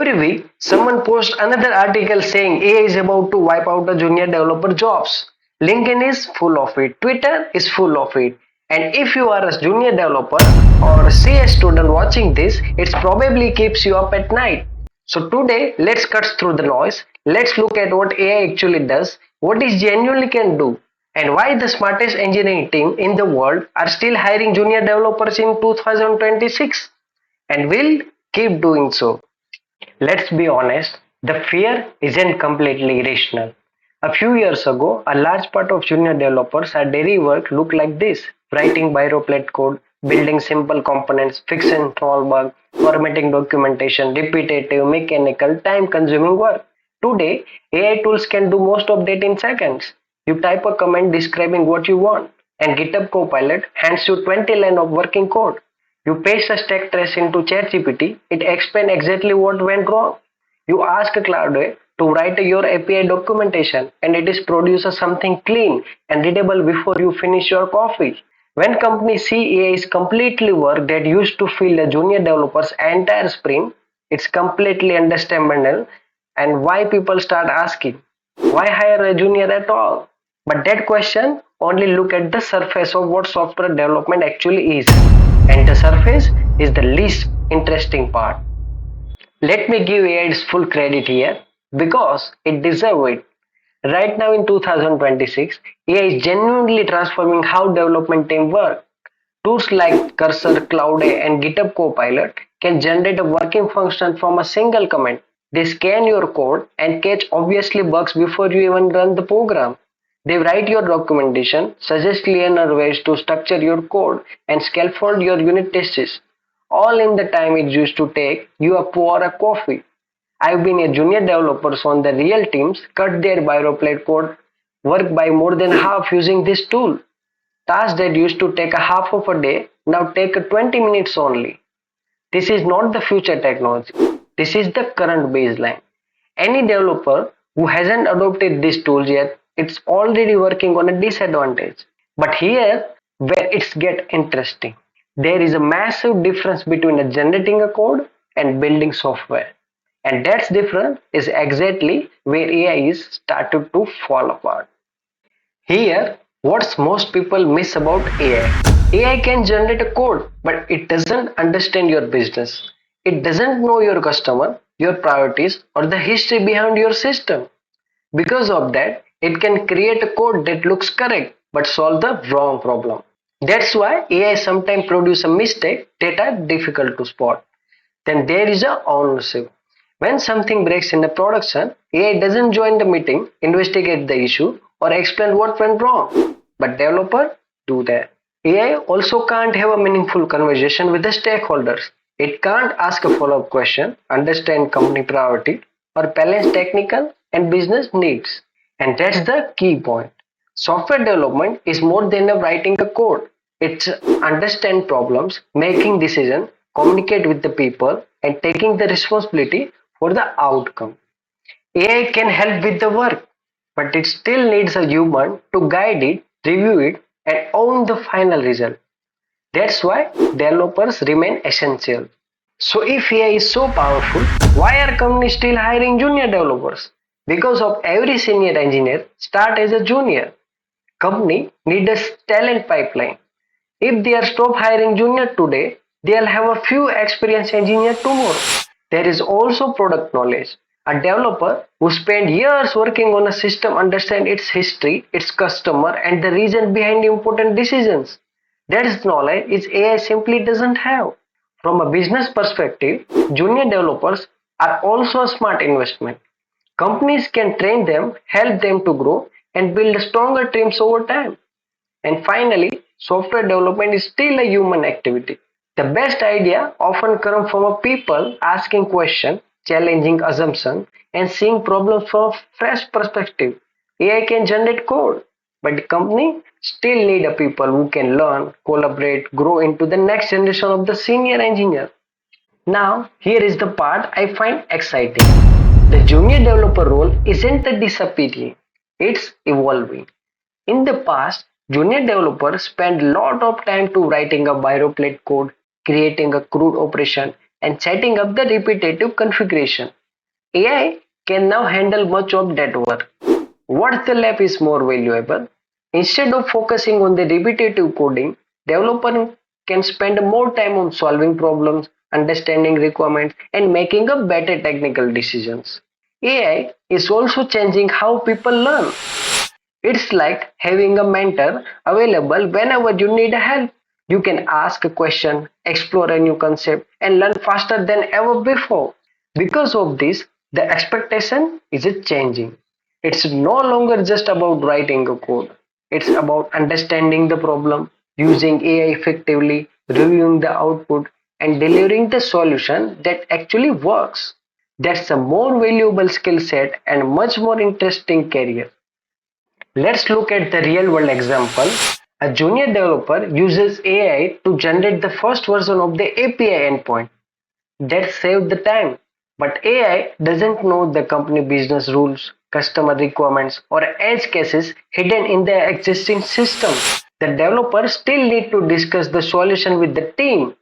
Every week, someone posts another article saying AI is about to wipe out the junior developer jobs. LinkedIn is full of it, Twitter is full of it. And if you are a junior developer or a CS student watching this, it probably keeps you up at night. So today, let's cut through the noise. Let's look at what AI actually does, what it genuinely can do, and why the smartest engineering team in the world are still hiring junior developers in 2026 and will keep doing so. Let's be honest, the fear isn't completely irrational. A few years ago, a large part of junior developers' daily work looked like this: writing boilerplate code, building simple components, fixing small bugs, formatting documentation, repetitive, mechanical, time consuming work. Today, AI tools can do most of that in seconds. You type a command describing what you want, and GitHub Copilot hands you 20 lines of working code. You paste a stack trace into ChatGPT, it explains exactly what went wrong. You ask Claude to write your API documentation and it is produces something clean and readable before you finish your coffee. When companies see AI is completely work that used to fill a junior developer's entire sprint, it's completely understandable and why people start asking, why hire a junior at all? But that question only look at the surface of what software development actually is. And the surface is the least interesting part. Let me give AI its full credit here because it deserves it. Right now in 2026, AI is genuinely transforming how development teams work. Tools like Cursor, Claude, and GitHub Copilot can generate a working function from a single command. They scan your code and catch obviously bugs before you even run the program. They write your documentation, suggest cleaner ways to structure your code, and scaffold your unit tests, all in the time it used to take you a pour a coffee. I've been a junior developers on the real teams cut their boilerplate code work by more than half using this tool. Tasks that used to take a half of a day now take a 20 minutes only. This is not the future technology. This is the current baseline. Any developer who hasn't adopted these tools yet, it's already working on a disadvantage. But here where it's get interesting. There is a massive difference between generating a code and building software. And that's difference is exactly where AI is started to fall apart. Here, what's most people miss about AI? AI can generate a code, but it doesn't understand your business. It doesn't know your customer, your priorities, or the history behind your system. Because of that, it can create a code that looks correct but solve the wrong problem. That's why AI sometimes produce a mistake that are difficult to spot. Then there is a ownership. When something breaks in the production, AI doesn't join the meeting, investigate the issue, or explain what went wrong. But developer do that. AI also can't have a meaningful conversation with the stakeholders. It can't ask a follow-up question, understand company priority, or balance technical and business needs. And that's the key point. Software development is more than writing a code. It's understand problems, making decisions, communicate with the people, and taking the responsibility for the outcome. AI can help with the work, but it still needs a human to guide it, review it, and own the final result. That's why developers remain essential. So if AI is so powerful, why are companies still hiring junior developers? Because of every senior engineer start as a junior. Company need a talent pipeline. If they are stop hiring junior today, they'll have a few experienced engineer tomorrow. There is also product knowledge. A developer who spent years working on a system understands its history, its customer, and the reason behind important decisions. That is knowledge is AI simply doesn't have. From a business perspective, junior developers are also a smart investment. Companies can train them, help them to grow, and build stronger teams over time. And finally, software development is still a human activity. The best idea often come from a people asking questions, challenging assumptions, and seeing problems from a fresh perspective. AI can generate code, but the company still need a people who can learn, collaborate, grow into the next generation of the senior engineer. Now, here is the part I find exciting. The junior developer role isn't disappearing, it's evolving. In the past, junior developers spent a lot of time to writing a boilerplate code, creating a crude operation, and setting up the repetitive configuration. AI can now handle much of that work. What the lab is more valuable? Instead of focusing on the repetitive coding, developer can spend more time on solving problems, understanding requirements, and making a better technical decisions. AI is also changing how people learn. It's like having a mentor available whenever you need help. You can ask a question, explore a new concept, and learn faster than ever before. Because of this, the expectation is changing. It's no longer just about writing a code. It's about understanding the problem, using AI effectively, reviewing the output, and delivering the solution that actually works. That's a more valuable skill set and much more interesting career. Let's look at the real world example. A junior developer uses AI to generate the first version of the API endpoint. That saved the time. But AI doesn't know the company business rules, customer requirements, or edge cases hidden in the existing system. The developer still need to discuss the solution with the team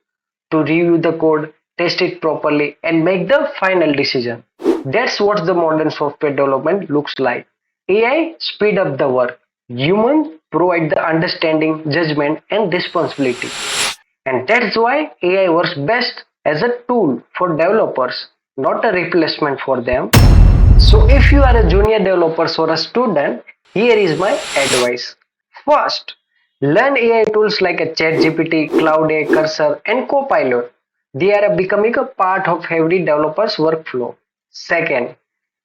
to review the code, test it properly, and make the final decision. That's what the modern software development looks like. AI speed up the work. Humans provide the understanding, judgment, and responsibility. And that's why AI works best as a tool for developers, not a replacement for them. So if you are a junior developer or a student, here is my advice. First, learn AI tools like a ChatGPT, Claude, Cursor, and Copilot. They are becoming a part of every developer's workflow. Second,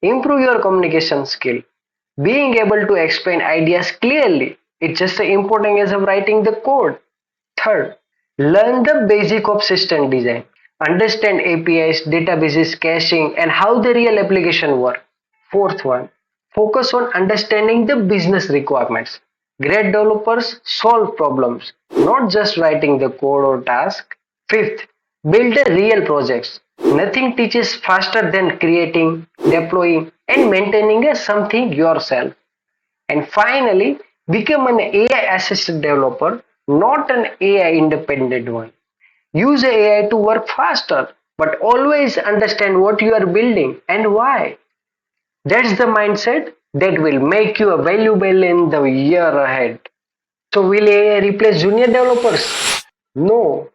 improve your communication skill. Being able to explain ideas clearly is just as important as writing the code. Third, learn the basic of system design. Understand APIs, databases, caching, and how the real application work. Fourth one, focus on understanding the business requirements. Great developers solve problems, not just writing the code or task. Fifth, build the real projects. Nothing teaches faster than creating, deploying, and maintaining something yourself. And finally, become an AI assisted developer, not an AI independent one. Use AI to work faster, but always understand what you are building and why. That's the mindset that will make you valuable in the year ahead. So, will AI replace junior developers? No.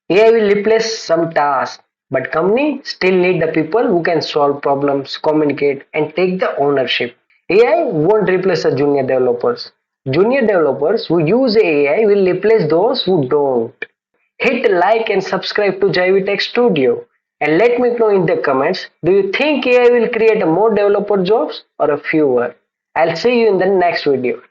AI will replace some tasks, but company still need the people who can solve problems, communicate, and take the ownership. AI won't replace the junior developers. Junior developers who use AI will replace those who don't. Hit like and subscribe to Jayvitech Studio. And let me know in the comments, do you think AI will create more developer jobs or a fewer? I'll see you in the next video.